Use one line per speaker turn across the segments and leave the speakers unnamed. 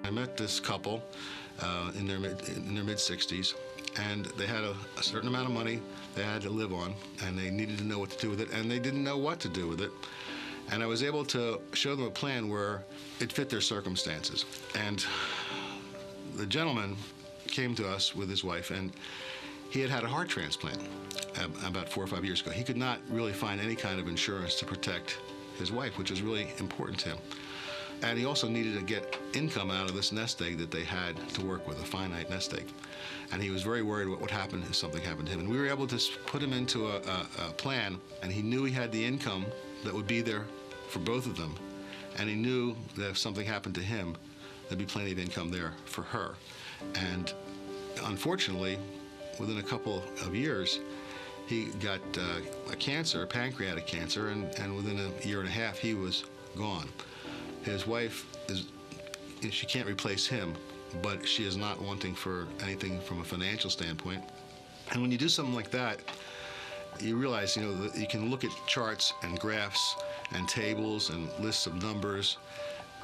I met this couple in their mid-60s, and they had a certain amount of money they had to live on, and they needed to know what to do with it, and they didn't know what to do with it. And I was able to show them a plan where it fit their circumstances. And the gentleman came to us with his wife, and he had a heart transplant about 4 or 5 years ago. He could not really find any kind of insurance to protect his wife, which was really important to him. And he also needed to get income out of this nest egg that they had to work with, a finite nest egg. And he was very worried what would happen if something happened to him. And we were able to put him into a plan, and he knew he had the income that would be there for both of them. And he knew that if something happened to him, there'd be plenty of income there for her. And unfortunately, within a couple of years, he got a cancer, pancreatic cancer, and within a year and a half, he was gone. His wife she can't replace him, but she is not wanting for anything from a financial standpoint. And when you do something like that, you realize, that you can look at charts and graphs and tables and lists of numbers,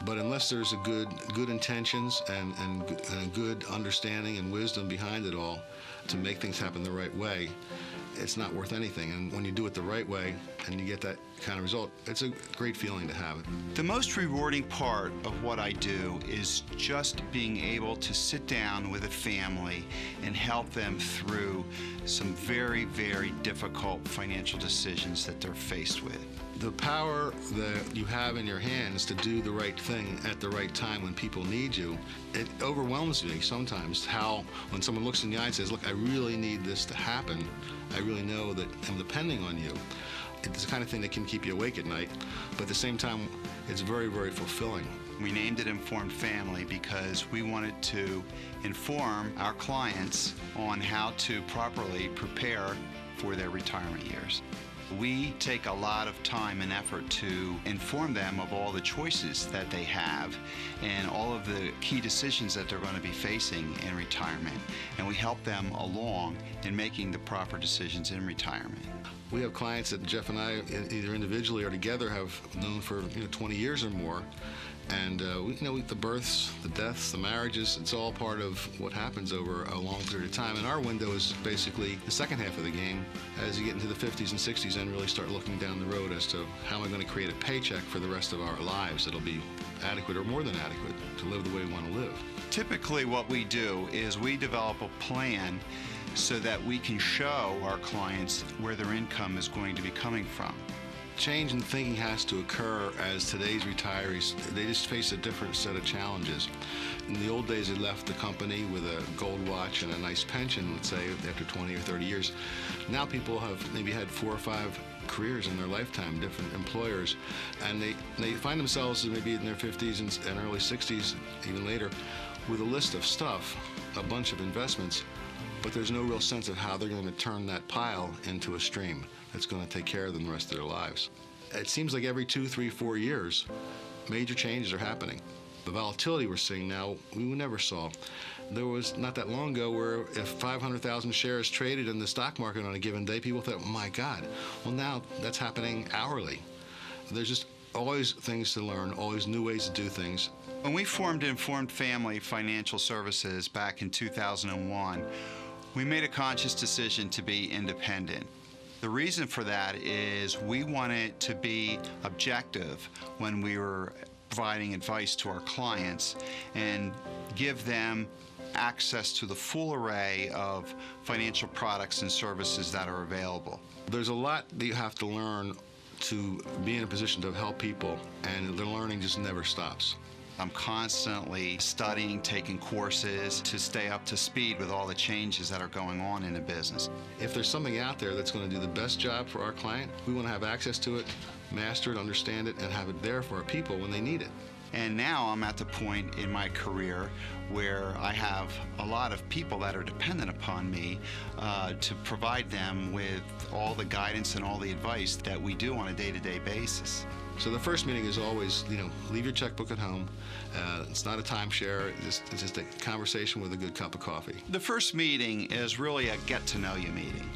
but unless there's a good intentions and a good understanding and wisdom behind it all to make things happen the right way, it's not worth anything. And when you do it the right way and you get that kind of result, it's a great feeling to have it.
The most rewarding part of what I do is just being able to sit down with a family and help them through some very, very difficult financial decisions that they're faced with.
The power that you have in your hands to do the right thing at the right time when people need you, it overwhelms me sometimes how when someone looks in the eye and says, look, I really need this to happen, I really know that I'm depending on you. It's the kind of thing that can keep you awake at night, but at the same time, it's very, very fulfilling.
We named it Informed Family because we wanted to inform our clients on how to properly prepare for their retirement years. We take a lot of time and effort to inform them of all the choices that they have and all of the key decisions that they're going to be facing in retirement. And we help them along in making the proper decisions in retirement.
We have clients that Jeff and I, either individually or together, have known for 20 years or more. And the births, the deaths, the marriages, it's all part of what happens over a long period of time. And our window is basically the second half of the game as you get into the 50s and 60s and really start looking down the road as to how am I going to create a paycheck for the rest of our lives that'll be adequate or more than adequate to live the way we want to live.
Typically what we do is we develop a plan so that we can show our clients where their income is going to be coming from.
Change in thinking has to occur as today's retirees, they just face a different set of challenges. In the old days, they left the company with a gold watch and a nice pension, let's say, after 20 or 30 years. Now people have maybe had 4 or 5 careers in their lifetime, different employers, and they find themselves maybe in their 50s and early 60s, even later, with a list of stuff, a bunch of investments, but there's no real sense of how they're going to turn that pile into a stream that's going to take care of them the rest of their lives. It seems like every 2, 3, 4 years, major changes are happening. The volatility we're seeing now, we never saw. There was not that long ago where if 500,000 shares traded in the stock market on a given day, people thought, oh my God. Well, now that's happening hourly. There's just always things to learn, always new ways to do things.
When we formed Informed Family Financial Services back in 2001, we made a conscious decision to be independent. The reason for that is we wanted to be objective when we were providing advice to our clients and give them access to the full array of financial products and services that are available.
There's a lot that you have to learn to be in a position to help people, and the learning just never stops.
I'm constantly studying, taking courses to stay up to speed with all the changes that are going on in the business.
If there's something out there that's going to do the best job for our client, we want to have access to it, master it, understand it, and have it there for our people when they need it.
And now I'm at the point in my career where I have a lot of people that are dependent upon me to provide them with all the guidance and all the advice that we do on a day-to-day basis.
So the first meeting is always, leave your checkbook at home. It's not a timeshare. It's just a conversation with a good cup of coffee.
The first meeting is really a get-to-know-you meeting.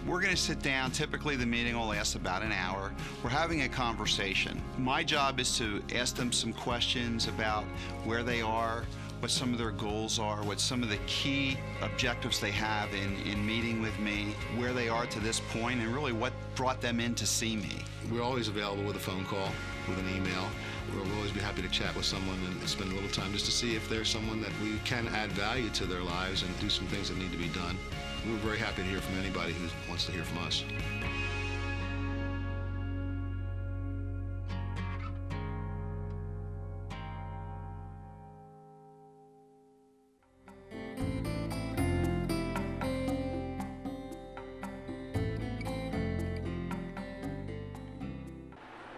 We're going to sit down. Typically, the meeting will last about an hour. We're having a conversation. My job is to ask them some questions about where they are, what some of their goals are, what some of the key objectives they have in meeting with me, where they are to this point, and really what brought them in to see me.
We're always available with a phone call, with an email. We'll always be happy to chat with someone and spend a little time just to see if there's someone that we can add value to their lives and do some things that need to be done. We're very happy to hear from anybody who wants to hear from us.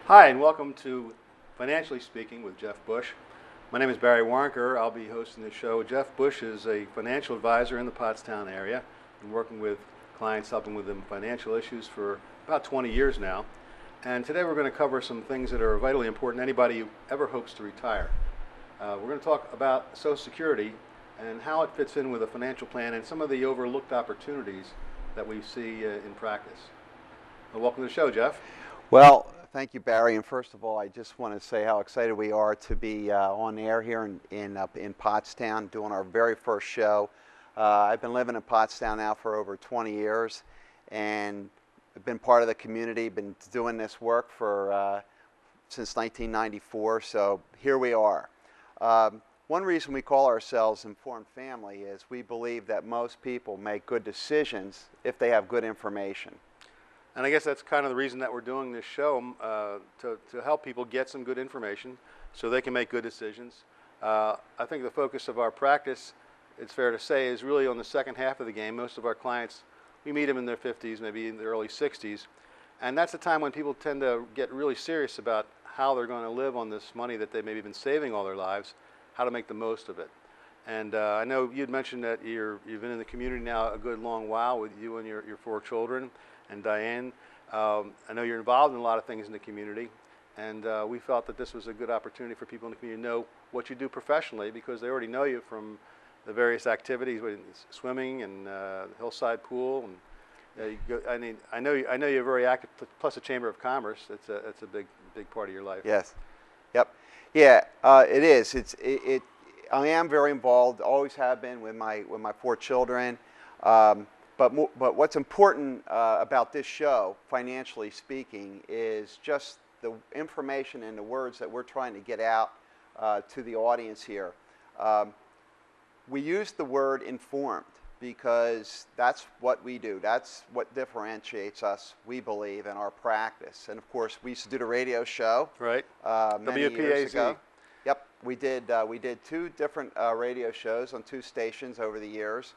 Hi, and welcome to Financially Speaking with Jeff Bush. My name is Barry Warnker. I'll be hosting the show. Jeff Bush is a financial advisor in the Pottstown area. Been working with clients, helping with them financial issues for about 20 years now. And today we're going to cover some things that are vitally important to anybody who ever hopes to retire. We're going to talk about Social Security and how it fits in with a financial plan and some of the overlooked opportunities that we see in practice. Well, welcome to the show, Jeff.
Well, thank you, Barry. And first of all, I just want to say how excited we are to be on air here in Pottstown, doing our very first show. I've been living in Pottstown now for over 20 years, and I've been part of the community, been doing this work for since 1994. So here we are. One reason we call ourselves Informed Family is we believe that most people make good decisions if they have good information.
And I guess that's kind of the reason that we're doing this show, to help people get some good information so they can make good decisions. I think the focus of our practice, it's fair to say, is really on the second half of the game. Most of our clients, we meet them in their 50s, maybe in their early 60s. And that's the time when people tend to get really serious about how they're going to live on this money that they've maybe been saving all their lives, how to make the most of it. And I know you'd mentioned that you've been in the community now a good long while with you and your 4 children. And Diane, I know you're involved in a lot of things in the community, and we felt that this was a good opportunity for people in the community to know what you do professionally, because they already know you from the various activities, swimming and hillside pool, and I know you're very active. Plus the Chamber of Commerce, it's a big part of your life.
Yes, yep, yeah, it is. I am very involved. Always have been with my 4 children. But what's important about this show, financially speaking, is just the information and the words that we're trying to get out to the audience here. We use the word informed because that's what we do. That's what differentiates us, we believe, in our practice. And of course, we used to do the radio show.
Right.
Many years ago. Yep. We did 2 different radio shows on 2 stations over the years.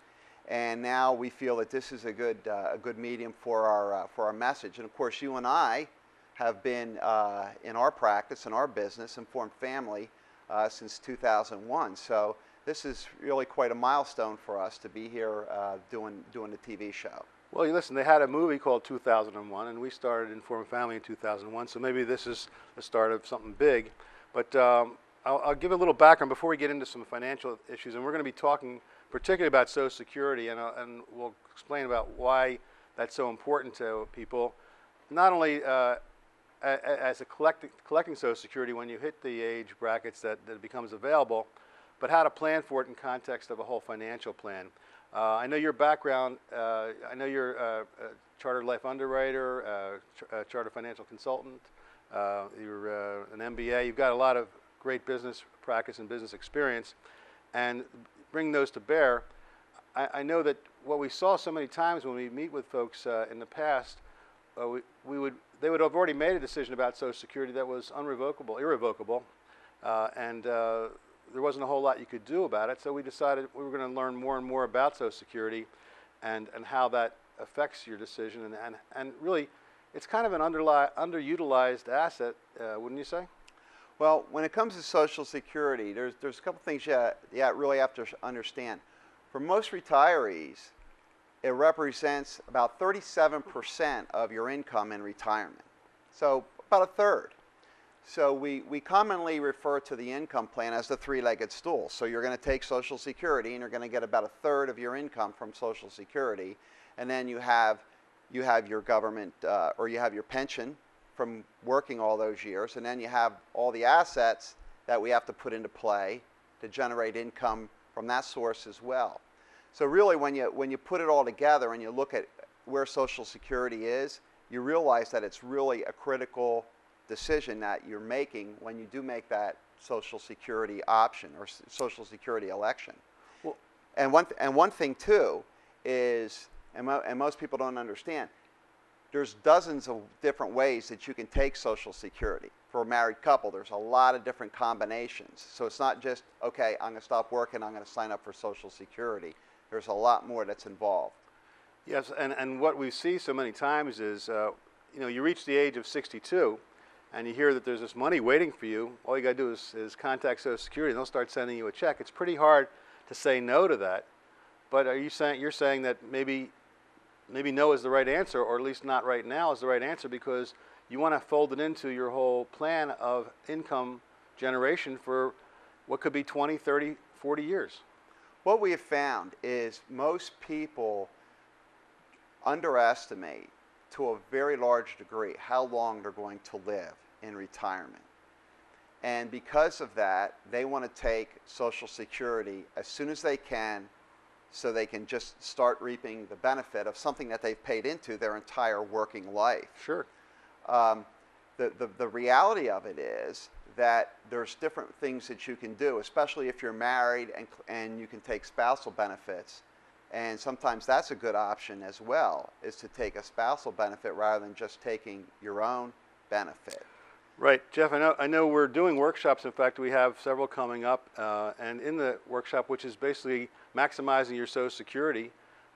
And now we feel that this is a good medium for our message. And of course, you and I have been in our practice, in our business, Informed Family, since 2001. So this is really quite a milestone for us to be here doing the TV show.
Well, listen, they had a movie called 2001, and we started Informed Family in 2001. So maybe this is the start of something big. But I'll give a little background before we get into some financial issues, and we're going to be talking particularly about Social Security, and we'll explain about why that's so important to people. Not only as a collecting Social Security when you hit the age brackets that it becomes available, but how to plan for it in context of a whole financial plan. I know your background. I know you're a chartered life underwriter, a chartered financial consultant. You're an MBA. You've got a lot of great business practice and business experience, and bring those to bear. I know that what we saw so many times when we meet with folks in the past, they would have already made a decision about Social Security that was irrevocable, and there wasn't a whole lot you could do about it. So we decided we were going to learn more and more about Social Security and how that affects your decision. And really, it's kind of an underutilized asset, wouldn't you say?
Well, when it comes to Social Security, there's a couple things you really have to understand. For most retirees, it represents about 37% of your income in retirement. So about a third. So we commonly refer to the income plan as the 3-legged stool. So you're going to take Social Security, and you're going to get about a third of your income from Social Security, and then you have your government or you have your pension from working all those years, and then you have all the assets that we have to put into play to generate income from that source as well. So really, when you put it all together and you look at where Social Security is, you realize that it's really a critical decision that you're making when you do make that Social Security option or Social Security election.
Well,
And one thing too is, and most people don't understand, there's dozens of different ways that you can take Social Security. For a married couple, there's a lot of different combinations. So it's not just, okay, I'm going to stop working, I'm going to sign up for Social Security. There's a lot more that's involved.
yes, and what we see so many times is, you reach the age of 62, and you hear that there's this money waiting for you. All you got to do is contact Social Security, and they'll start sending you a check. It's pretty hard to say no to that. But you're saying that maybe no is the right answer, or at least not right now is the right answer, because you want to fold it into your whole plan of income generation for what could be 20, 30, 40 years.
What we have found is most people underestimate to a very large degree how long they're going to live in retirement. And because of that, they want to take Social Security as soon as they can so they can just start reaping the benefit of something that they've paid into their entire working life.
Sure.
The reality of it is that there's different things that you can do, especially if you're married and you can take spousal benefits. And sometimes that's a good option as well, is to take a spousal benefit rather than just taking your own benefit.
Right, Jeff. I know we're doing workshops. In fact, we have several coming up. And in the workshop, which is basically maximizing your Social Security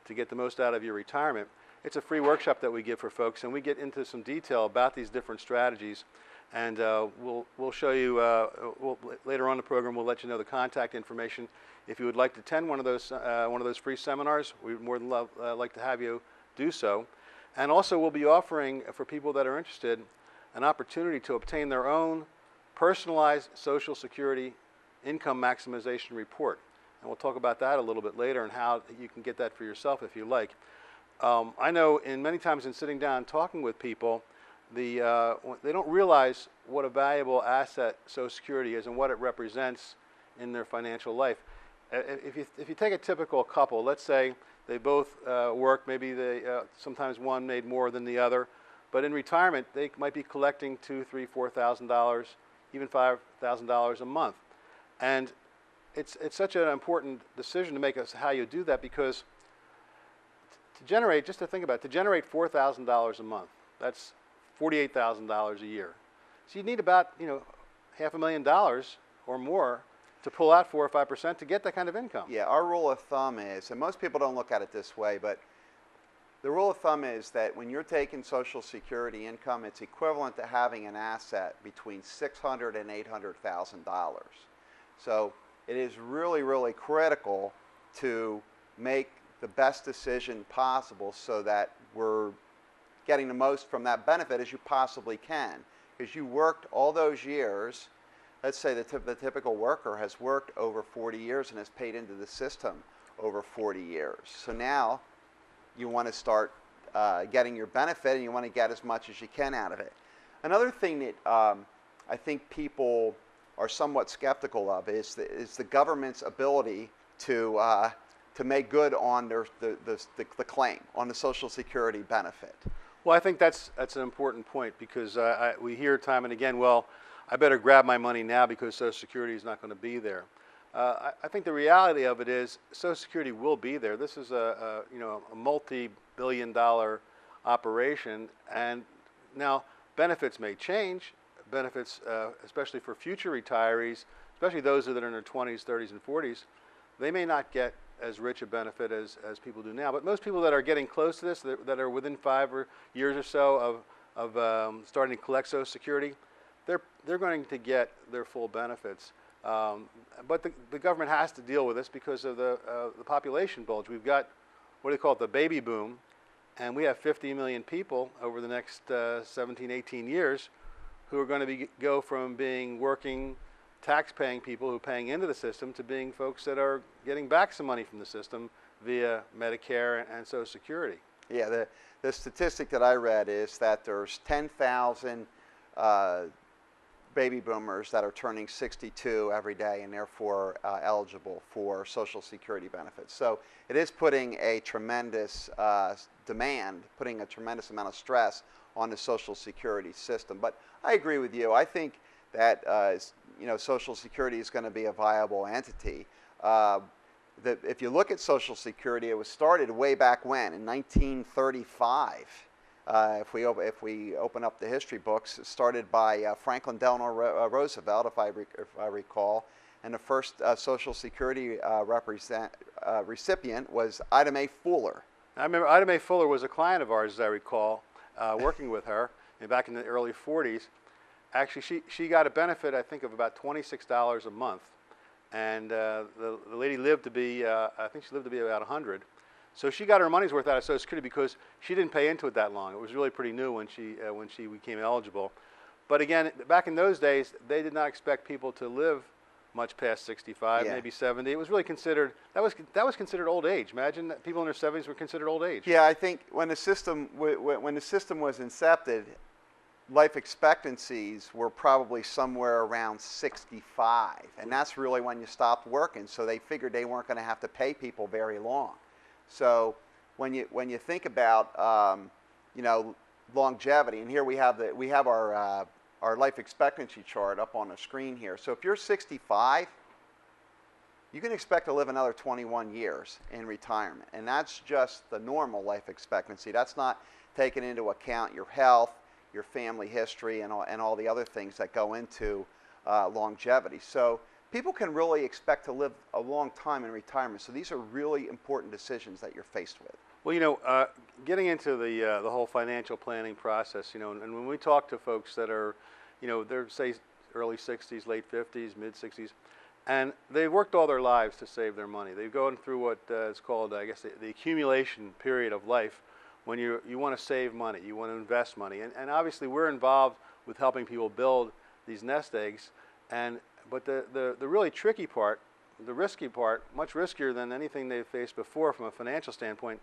to get the most out of your retirement, it's a free workshop that we give for folks, and we get into some detail about these different strategies. And we'll show you later on in the program. We'll let you know the contact information. If you would like to attend one of those free seminars, we'd more than like to have you do so. And also, we'll be offering for people that are interested an opportunity to obtain their own personalized Social Security income maximization report. And we'll talk about that a little bit later and how you can get that for yourself if you like. I know many times in sitting down and talking with people, they don't realize what a valuable asset Social Security is and what it represents in their financial life. If you take a typical couple, let's say they both work, maybe sometimes one made more than the other, but in retirement they might be collecting $2,000, $3,000, $4,000, even $5,000 a month, and it's such an important decision to make as how you do that, because to generate, just to think about it, to generate $4,000 a month, that's $48,000 a year. So you need about $500,000 or more to pull out 4 or 5% to get that kind of income.
Yeah, our rule of thumb is, and most people don't look at it this way, but the rule of thumb is that when you're taking Social Security income, it's equivalent to having an asset between $600,000 and $800,000. So it is really, really critical to make the best decision possible so that we're getting the most from that benefit as you possibly can. Because you worked all those years. Let's say the typical worker has worked over 40 years and has paid into the system over 40 years. So now you want to start getting your benefit, and you want to get as much as you can out of it. Another thing that I think people are somewhat skeptical of is the government's ability to make good on the claim on the Social Security benefit.
Well, I think that's an important point, because we hear time and again, well, I better grab my money now because Social Security is not going to be there. I think the reality of it is Social Security will be there. This is a multi-billion-dollar operation, and now benefits may change. Benefits, especially for future retirees, especially those that are in their 20s, 30s, and 40s, they may not get as rich a benefit as people do now. But most people that are getting close to this, that are within 5 years or so of starting to collect Social Security, they're going to get their full benefits. But the government has to deal with this because of the population bulge. We've got, what do they call it, the baby boom, and we have 50 million people over the next 17, 18 years who are going to go from being working, tax-paying people who are paying into the system to being folks that are getting back some money from the system via Medicare and Social Security.
Yeah, the statistic that I read is that there's 10,000 baby boomers that are turning 62 every day and therefore eligible for Social Security benefits. So it is putting a tremendous demand, putting a tremendous amount of stress on the Social Security system. But I agree with you. I think that Social Security is going to be a viable entity. If you look at Social Security, it was started way back when, in 1935. If we open up the history books, started by Franklin Delano Roosevelt, if I recall, and the first Social Security recipient was Ida Mae Fuller.
I remember Ida Mae Fuller was a client of ours, as I recall, working with her back in the early 40s. Actually, she got a benefit, I think, of about $26 a month, and the lady lived to be, I think she lived to be about 100. So she got her money's worth out of Social Security because she didn't pay into it that long. It was really pretty new when she became eligible. But again, back in those days, they did not expect people to live much past 65,
Yeah.
maybe 70. It was really considered, that was considered old age. Imagine that people in their 70s were considered old age.
Yeah, I think when the system was incepted, life expectancies were probably somewhere around 65, and that's really when you stopped working. So they figured they weren't going to have to pay people very long. So when you think about longevity, and here we have our life expectancy chart up on the screen here. So if you're 65, you can expect to live another 21 years in retirement, and that's just the normal life expectancy. That's not taking into account your health, your family history, and all the other things that go into longevity. So people can really expect to live a long time in retirement. So these are really important decisions that you're faced with.
Well, getting into the whole financial planning process, and when we talk to folks that are, they're say early 60s, late 50s, mid 60s, and they've worked all their lives to save their money. They've gone through what is called, I guess, the accumulation period of life, when you want to save money, you want to invest money, and obviously we're involved with helping people build these nest eggs, but the really tricky part, the risky part, much riskier than anything they've faced before from a financial standpoint,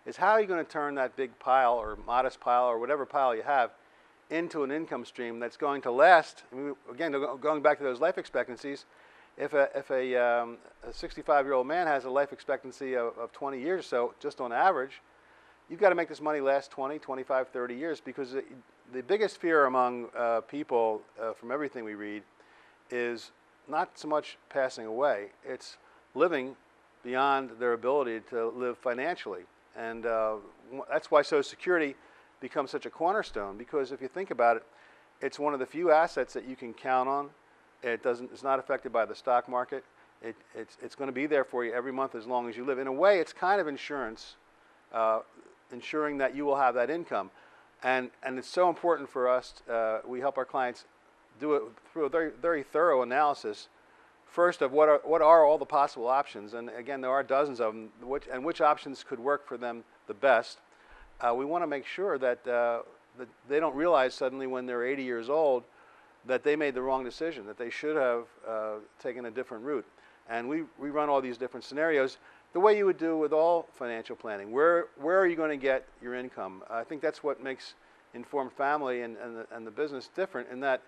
is how are you going to turn that big pile or modest pile or whatever pile you have into an income stream that's going to last. I mean, again, going back to those life expectancies, if a 65-year-old man has a life expectancy of 20 years or so, just on average, you've got to make this money last 20, 25, 30 years, because the biggest fear among people from everything we read is not so much passing away, it's living beyond their ability to live financially. And that's why Social Security becomes such a cornerstone, because if you think about it, it's one of the few assets that you can count on. It's not affected by the stock market. It's going to be there for you every month as long as you live. In a way, it's kind of insurance, ensuring that you will have that income. And it's so important for us, we help our clients do it through a very, very thorough analysis, first of what are all the possible options. And again, there are dozens of them, which options could work for them the best. We want to make sure that they don't realize suddenly when they're 80 years old that they made the wrong decision, that they should have taken a different route. And we run all these different scenarios the way you would do with all financial planning. Where are you going to get your income? I think that's what makes Informed Family and the business different, in that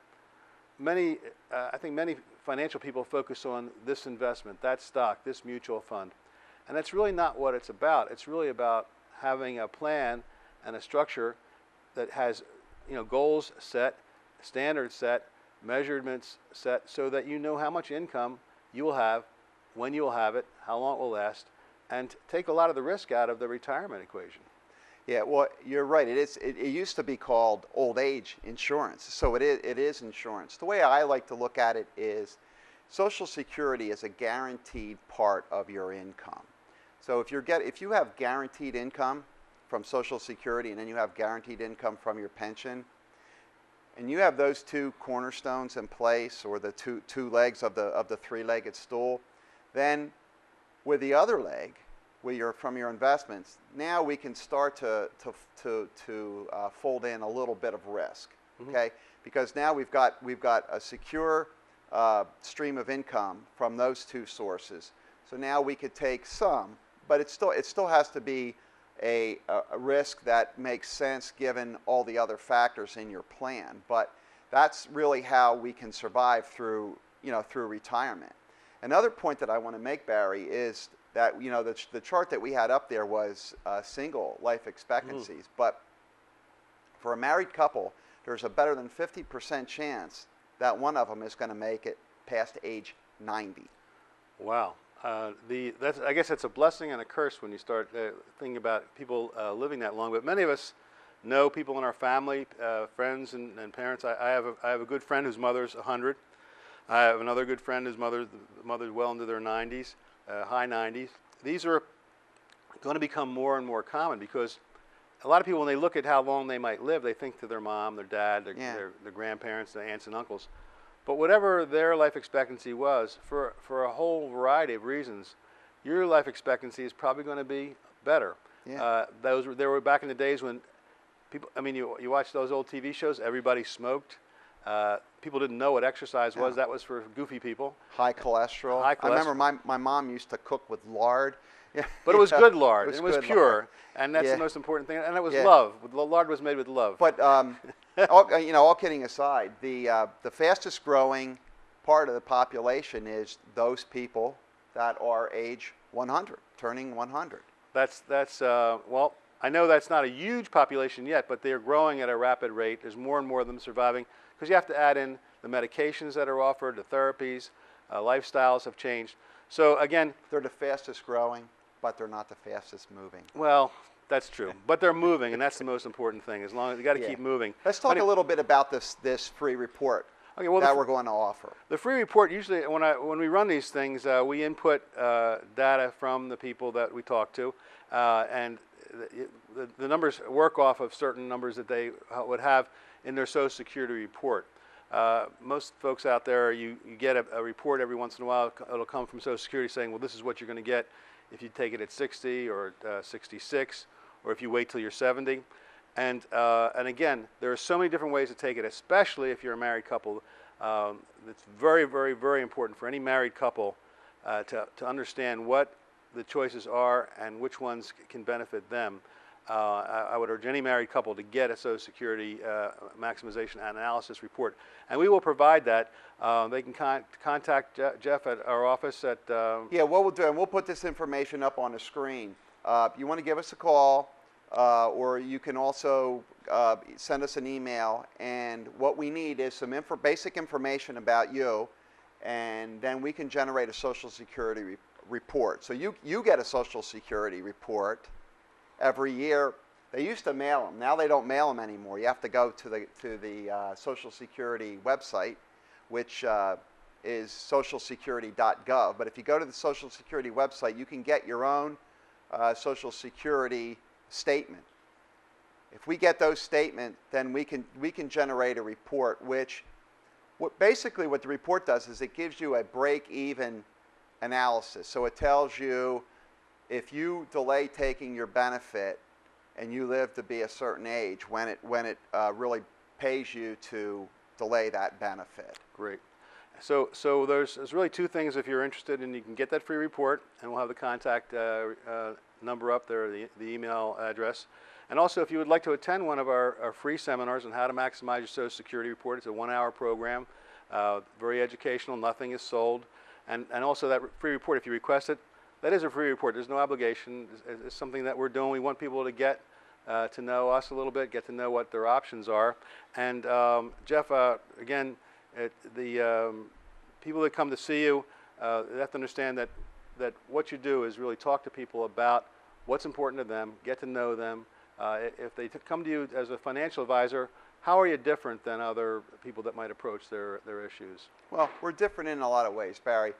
I think many financial people focus on this investment, that stock, this mutual fund. And that's really not what it's about. It's really about having a plan and a structure that has goals set, standards set, measurements set, so that you know how much income you will have, when you will have it, how long it will last, and take a lot of the risk out of the retirement equation.
Yeah, well, you're right. It used to be called old age insurance, so it is insurance. The way I like to look at it is Social Security is a guaranteed part of your income. So if you have guaranteed income from Social Security, and then you have guaranteed income from your pension, and you have those two cornerstones in place, or the two legs of the three-legged stool, then with the other leg, from your investments, now we can start to fold in a little bit of risk, okay? Because now we've got a secure stream of income from those two sources. So now we could take some, but it still has to be a risk that makes sense given all the other factors in your plan. But that's really how we can survive through, through retirement. Another point that I want to make, Barry, is that, the chart that we had up there was single life expectancies. But for a married couple, there's a better than 50% chance that one of them is going to make it past age 90.
Wow. I guess it's a blessing and a curse when you start thinking about people living that long. But many of us know people in our family, friends and parents. I have a good friend whose mother's 100. I have another good friend whose mother's well into their 90s, high 90s. These are going to become more and more common because a lot of people, when they look at how long they might live, they think to their mom, their dad, their grandparents, their aunts and uncles. But whatever their life expectancy was, for a whole variety of reasons, your life expectancy is probably going to be better.
Yeah.
There were back in the days when people, I mean, you watch those old TV shows, everybody smoked. People didn't know what exercise was. That was for goofy people.
High cholesterol.
High cholesterol.
I remember my mom used to cook with lard.
But it was good lard. It was
good
pure.
lard.
And that's the most important thing. And it was
Yeah.
love. The lard was made with love.
But all kidding aside, the fastest growing part of the population is those people that are age 100, turning 100.
Well, I know that's not a huge population yet, but they're growing at a rapid rate. There's more and more of them surviving because you have to add in the medications that are offered, the therapies, lifestyles have changed. So again,
They're the fastest growing, but they're not the fastest moving.
well, that's true. But they're moving, and that's the most important thing. As long as you got to
Yeah.
keep moving.
Let's talk
But
a little bit about this free report
Okay, well,
that we're going to offer.
the free report, usually when we run these things, we input data from the people that we talk to, and the numbers work off of certain numbers that they would have in their Social Security report. Most folks out there, you get a report every once in a while. It'll come from Social Security saying, well, this is what you're going to get if you take it at 60 or 66, or if you wait till you're 70. And again, there are so many different ways to take it, especially if you're a married couple. It's very, very, very important for any married couple to understand what the choices are and which ones can benefit them. I would urge any married couple to get a Social Security maximization analysis report. And we will provide that. They can contact Jeff at our office at...
Yeah, what we'll do, and we'll put this information up on the screen. You want to give us a call, or you can also send us an email. And what we need is some basic information about you, and then we can generate a Social Security report. So you get a Social Security report every year. They used to mail them. Now they don't mail them anymore. You have to go to the Social Security website, which is socialsecurity.gov. But if you go to the Social Security website, you can get your own Social Security statement. If we get those statements, then we can generate a report, which basically what the report does is it gives you a break-even analysis. So it tells you if you delay taking your benefit and you live to be a certain age, when it really pays you to delay that benefit.
Great. So there's really two things if you're interested, and you can get that free report, and we'll have the contact number up there, the email address. And also, if you would like to attend one of our free seminars on how to maximize your Social Security report, it's a 1-hour program, very educational, nothing is sold. And also that free report, if you request it, that is a free report. There's no obligation. It's something that we're doing. We want people to get to know us a little bit, get to know what their options are. And Jeff, again, the people that come to see you, they have to understand that what you do is really talk to people about what's important to them, get to know them. If they come to you as a financial advisor, how are you different than other people that might approach their issues?
Well, we're different in a lot of ways, Barry.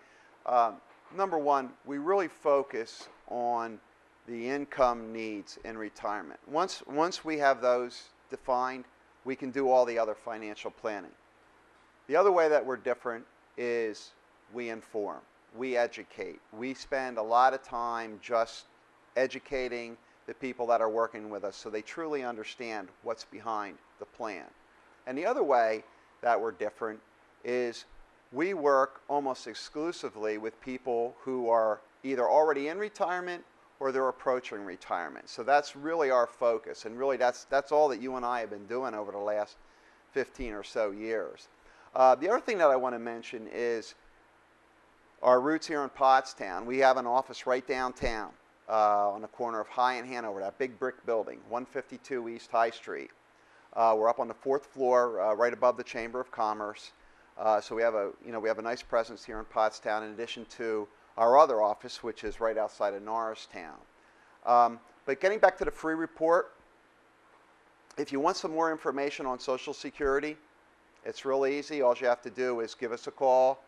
Number one, we really focus on the income needs in retirement. Once we have those defined, we can do all the other financial planning. The other way that we're different is we inform, we educate. We spend a lot of time just educating the people that are working with us so they truly understand what's behind the plan. And the other way that we're different is we work almost exclusively with people who are either already in retirement or they're approaching retirement. So that's really our focus, and really that's all that you and I have been doing over the last 15 or so years. The other thing that I want to mention is our roots here in Pottstown. We have an office right downtown on the corner of High and Hanover, that big brick building, 152 East High Street. We're up on the 4th floor, right above the Chamber of Commerce. So we have a nice presence here in Pottstown, in addition to our other office, which is right outside of Norristown. But getting back to the free report, if you want some more information on Social Security, it's real easy. All you have to do is give us a call,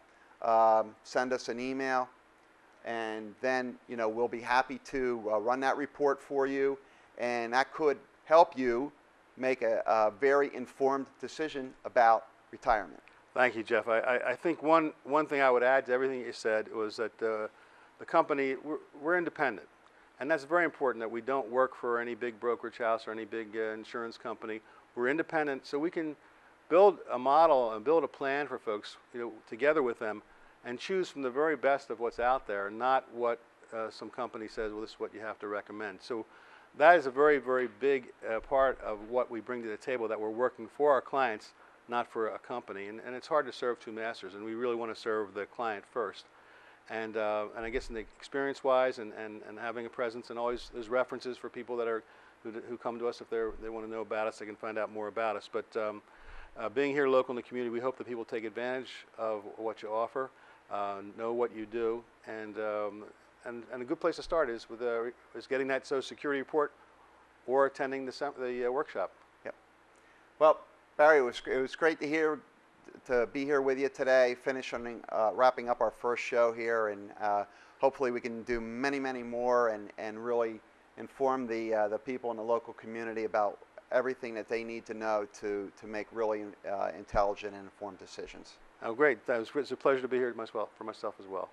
send us an email, and then we'll be happy to run that report for you, and that could help you make a very informed decision about retirement.
Thank you, Jeff. I think one thing I would add to everything you said was that the company, we're independent. And that's very important, that we don't work for any big brokerage house or any big insurance company. We're independent, so we can build a model and build a plan for folks, together with them, and choose from the very best of what's out there, not what some company says, well, this is what you have to recommend. So that is a very, very big part of what we bring to the table, that we're working for our clients, not for a company. And it's hard to serve two masters, and we really want to serve the client first. And I guess in the experience-wise and having a presence, and always there's references for people that are who come to us if they want to know about us, they can find out more about us. But being here local in the community, we hope that people take advantage of what you offer, know what you do, and a good place to start is getting that Social Security report or attending the workshop.
Yep. Well, Barry, it was great to be here with you today, wrapping up our first show here, and hopefully we can do many, many more and really inform the people in the local community about everything that they need to know to make really intelligent and informed decisions.
Oh, great. It's a pleasure to be here for myself as well.